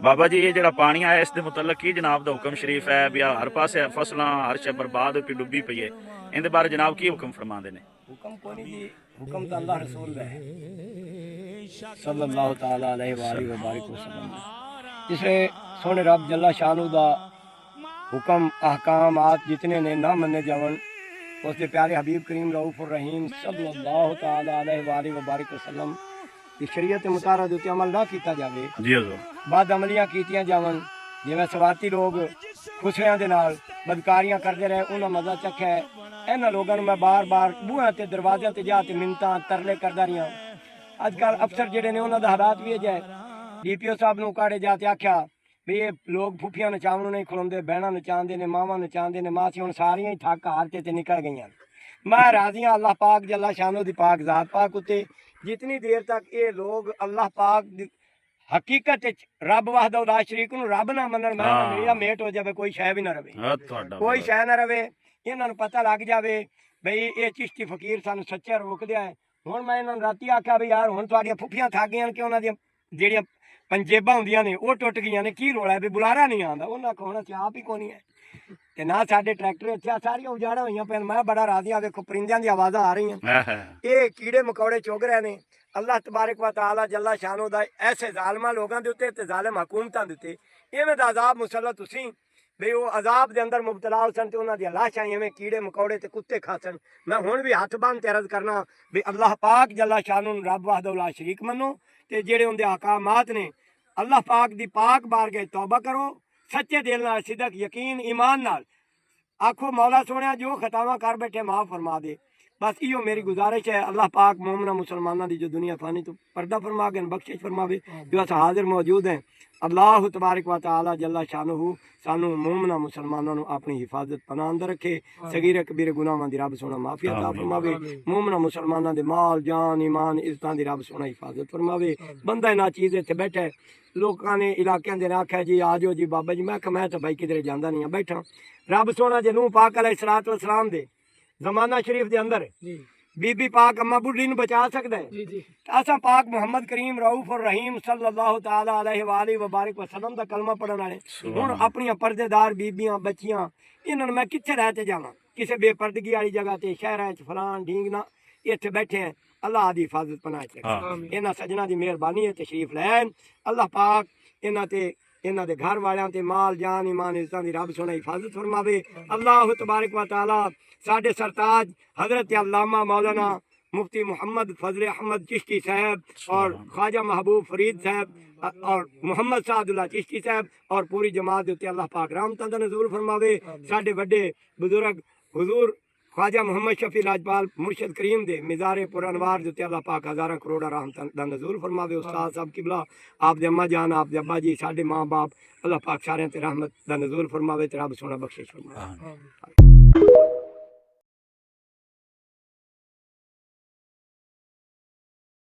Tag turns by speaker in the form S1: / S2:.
S1: बाबा जी ये जरा पानी आया इसके मुतलक की जनाब का हुक्म शरीफ है भी हर पासे फसल हर शे बर्बाद होकर डुबी पई है इनके बारे जनाब की हुक्म फरमाते ने
S2: हुक्म कोनी जी हुक्म तो अल्लाह रसूल दा है सल्लल्लाहु तआला अलैहि व बारिक वसल्लम। जिसने सोने रब जल्ला शानू दा हुक्म अहकाम आत जितने ने ना मन्ने जावन उसके प्यारे हबीब करीम रऊफुर रहीम सल्लल्लाहु तआला अलैहि व बारिक वसल्लम की शरीयत मुतारा दे उत्ते अमल ना किया जाए
S1: जी हजूर
S2: बद अमलियां कीतियां जावन जिवें सवाती लोग खुसरियां दे नाल बदकारियां करते रहे उन्हें मजा चखा है। इन्होंने लोगों मैं बार बार बूहां ते दरवाज़ियां ते जा मिन्नतां तरले करदा रहियां। अजकल अफसर जिहड़े ने उन्हां दा हालात भी है DPO साहब नूं काड़े जाते आख्या भी ये लोग फुफियां नचावन नहीं खड़ोंदे बहना नचाते ने मावां नचाते ने मासी हुण सारियां ही थक हार के निकल गई। मैं राजी हाँ अल्लाह पाक जल्ला शानो दी पाक जात पाक उत्ते जितनी देर तक ये लोग अल्लाह पाक हकीकत रब वाहदा ला शरीक नूं रब ना मनन मैं मेरा मेट हो जाए कोई शय भी ना रहे कोई शय ना रहे इन्हों पता लग जाए बई ये चिश्ती फकीर सन सच्चा रोक दिया है। हुण मैं इन्होंने राती आख्या भी यार हुण तुहाडियां फुफियां थक गई कि उन्हां दियां जिहड़ियां पंजेबां हुंदियां ने वो टुट गई ने की रोला है भी बुलारा नहीं आंदा उन्हां आखो हुण आप ही कोनी है ते ना साडे ट्रैक्टर इत्थे सारियां उजाड़ा होईयां पैन। मैं बड़ा राजी हाँ देखो परिंदियां दी आवाज़ां आ रही हैं ये कीड़े मकौड़े चुग रहे ने। अल्लाह तबारक व तआला जल्ला शानो दा ऐसे जालमा लोगों के उत्ते ते जालिम हुकूमतां दे उत्ते इवें दा अजाब मुसल्लत तुसीं भी वो अजाब के अंदर मुबतला सन तो उन्होंने लाशां इवें कीड़े मकौड़े ते कुत्ते खासन। मैं हुण भी हथ बन ते अर्ज करना भी अल्लाह पाक जल्ला शानो रब वाहदा ला शरीक मनो ते जेड़े उनके अहकामात ने अल्लाह पाक दी पाक बारगाह तौबा करो सच्चे दिल नाल सिदक यकीन ईमान नाल आखो मौला सोने जो खतावां कर बैठे माफ़ फरमा दे। बस इो मेरी गुजारिश है अल्लाह पाक मोमना मुसलमाना की जो दुनिया फानी तो पर्दा फरमा गए बख्शिश फरमावे जो अस हाजिर मौजूद हैं। अल्लाह तबारक व तआला जल्ला शानहू सानू मोमना मुसलमानों अपनी हिफाजत पनाह अंदर रखे सगीरे कबीरे गुनाहां दी रब सोना माफी अता फरमावे मोमना मुसलमानों दे माल जान ईमान इज्जतां दी रब सोना हिफाजत फरमावे। बंदा इन्हां चीज़ इत्थे बैठा लोगों ने इलाकों के आख्या जी आ जाओ जी बाबा जी मैं तो भाई किधरे जाता नहीं बैठा रब सोना जे नूह पाक अलैहिस्सलातु वस्सलाम दे जमाना शरीफ के अंदर बीबी पाक अम्मा बुढ़ी नूं बचा सकता है असा पाक मुहम्मद करीम रऊफ और रहीम सल्लल्लाहु तआला अलैहि व बारिक वसल्लम दा कलमा पढ़न वाले हुण अपनी पर्देदार बीबियां बच्चियां इन्हां मैं कित्थे रह ते जावां किसी बेपर्दगी वाली जगह ते शहर फलान ढींगना इत्थे बैठे हैं। अल्लाह दी हिफाजत पनाह रखे इन्हां सजना दी मेहरबानी है तशरीफ लैन अल्लाह पाक इन्हां ते इन्हां दे घर वालियां ते माल जान ईमान इज्जतां दी रब सोना हिफाजत फरमावे। अल्लाह तबारक व तआला साडे सरताज हजरत अल्लामा मौलाना मुफ्ती मोहम्मद फजल अहमद चिश्ती साहब और ख्वाजा महबूब फरीद साहब और मोहम्मद सादुल्ला चिश्ती साहब और पूरी जमात उत्ते अल्लाह पाक रहमतां दा नज़ूल फरमावे। साडे वड्डे बुजुर्ग हुजूर ख्वाजा मोहम्मद शफी लाजपाल मुर्शद करीम दे मिज़ारे पुरअनवार जो अल्लाह पाक हज़ारां करोड़ा रहमतां दा नज़ूल फरमावे। उस्ताद साहब किबला आप दे अम्मा जान आप दे अब्बा जी साडे माँ बाप अल्लाह पाक सारियां ते रहमत दा नज़ूल फरमावे ते रब सोना बख्शिश फरमावे।